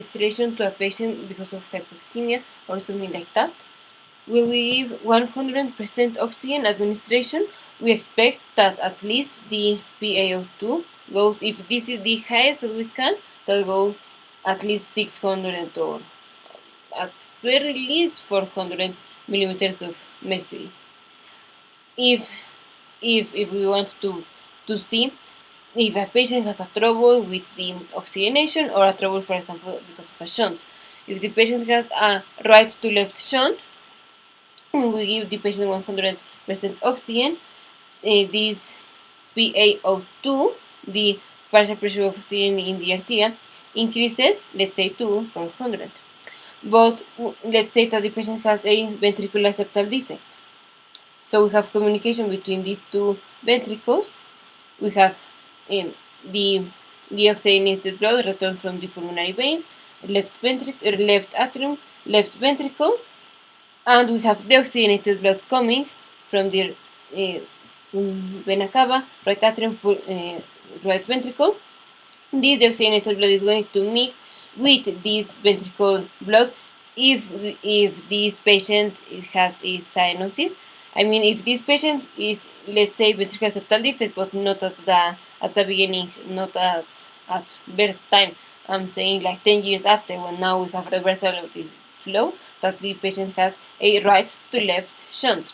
administration to a patient because of hypoxemia or something like that. When we give 100% oxygen administration, we expect that at least the PaO2 goes, if this is the highest that we can, that go at least 600 or at very least 400 millimeters of mercury. If we want to see if a patient has a trouble with the oxygenation or a trouble, for example, because of a shunt. If the patient has a right to left shunt, we give the patient 100% oxygen. This PaO2, the partial pressure of oxygen in the arteria, increases, let's say, to 400. But let's say that the patient has a ventricular septal defect. So we have communication between the two ventricles. We have the oxygenated blood returned from the pulmonary veins, left atrium, left ventricle, and we have deoxygenated blood coming from the vena cava, right atrium, right ventricle. This deoxygenated blood is going to mix with this ventricle blood if this patient has a cyanosis. I mean, if this patient is, let's say, ventricular septal defect, but not at the beginning, not at birth time. I'm saying like 10 years after, when now we have reversal of the flow, that the patient has a right to left shunt.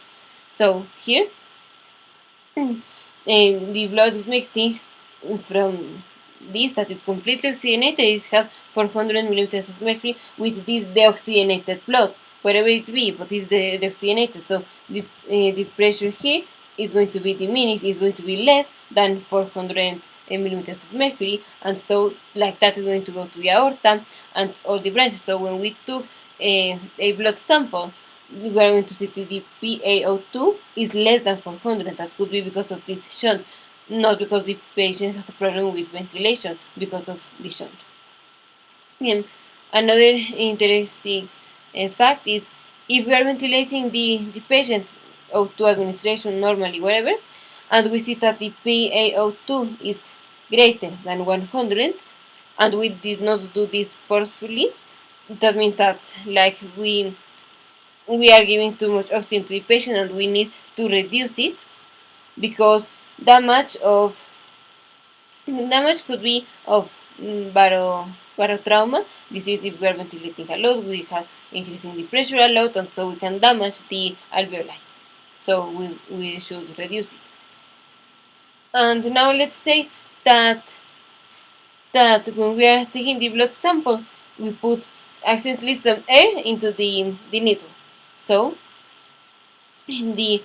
So here, the blood is mixing from this that is completely oxygenated. It has 400 millimeters of mercury with this deoxygenated blood, wherever it be, but it's deoxygenated. So the pressure here is going to be diminished, is going to be less than 400 millimeters of mercury, and so like that is going to go to the aorta and all the branches. So when we took a blood sample, we are going to see that the PaO2 is less than 400. That could be because of this shunt, not because the patient has a problem with ventilation because of the shunt. And another interesting fact is, if we are ventilating the patient O2 administration normally, wherever, and we see that the PaO2 is greater than 100, and we did not do this forcefully, that means that like we are giving too much oxygen to the patient and we need to reduce it, because damage could be of barotrauma. This is if we are ventilating a lot, we have increasing the pressure a lot, and so we can damage the alveoli. So we should reduce it. And now let's say that when we are taking the blood sample, we put accidentally some air into the needle. So the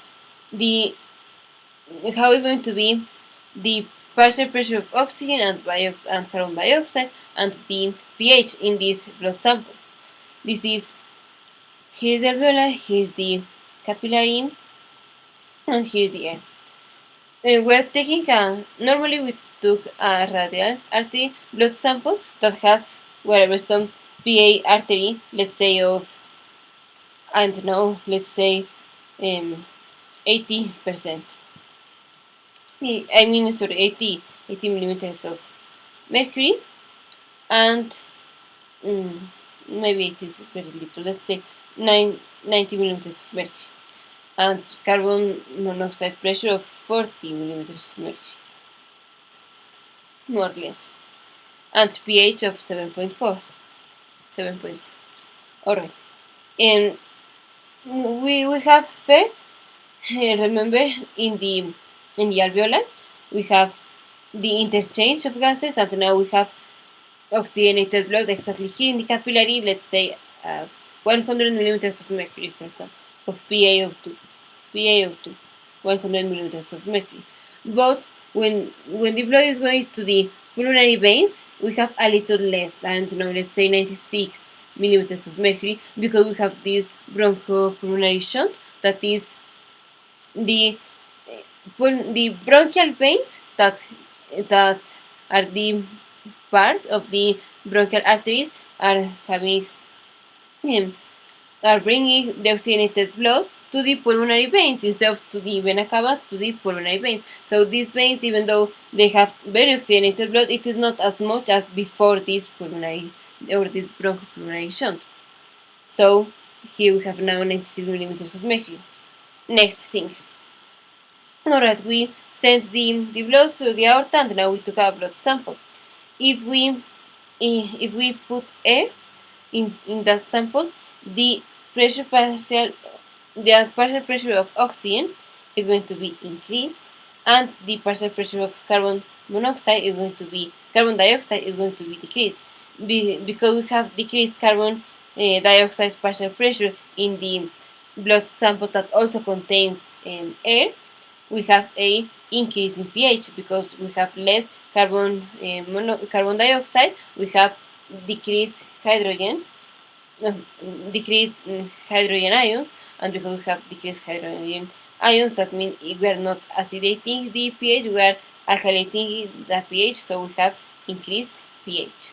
how is going to be the partial pressure of oxygen and carbon dioxide and the pH in this blood sample. This is, here's the alveoli, here's the capillary, and here's the air. We're taking normally we took a radial artery blood sample that has whatever some PA artery, let's say of, I don't know, let's say 80%. I mean, sorry, 80 millimeters of mercury, and maybe it is very little, let's say 90 millimeters of mercury, and carbon monoxide pressure of 40 millimeters of mercury, more or less, and pH of 7.4. Alright, and we have first, remember, in the alveoli we have the interchange of gases, and now we have oxygenated blood exactly here in the capillary, let's say as 100 millimeters of mercury, for example, of PaO2, 100 millimeters of mercury. But when the blood is going to the pulmonary veins, we have a little less, I don't know, let's say 96 millimeters of mercury, because we have this bronchopulmonary shunt, that is the bronchial veins that are the parts of the bronchial arteries are having are bringing the oxygenated blood to the pulmonary veins instead of to the vena cava, to the pulmonary veins. So these veins, even though they have very oxygenated blood, it is not as much as before this pulmonary or this bronchopulmonary shunt. So here we have now 96 millimeters of mercury. Next thing. Alright, we sent the blood through the aorta and now we took a blood sample. If we put air in that sample, the partial pressure of oxygen is going to be increased, and the partial pressure of carbon dioxide is going to be decreased. Because we have decreased carbon dioxide partial pressure in the blood sample that also contains air, we have a increase in pH. Because we have less carbon dioxide, we have decreased hydrogen ions, and because we have decreased hydrogen ions, that means we are not acidating the pH, we are alkylating the pH, so we have increased pH.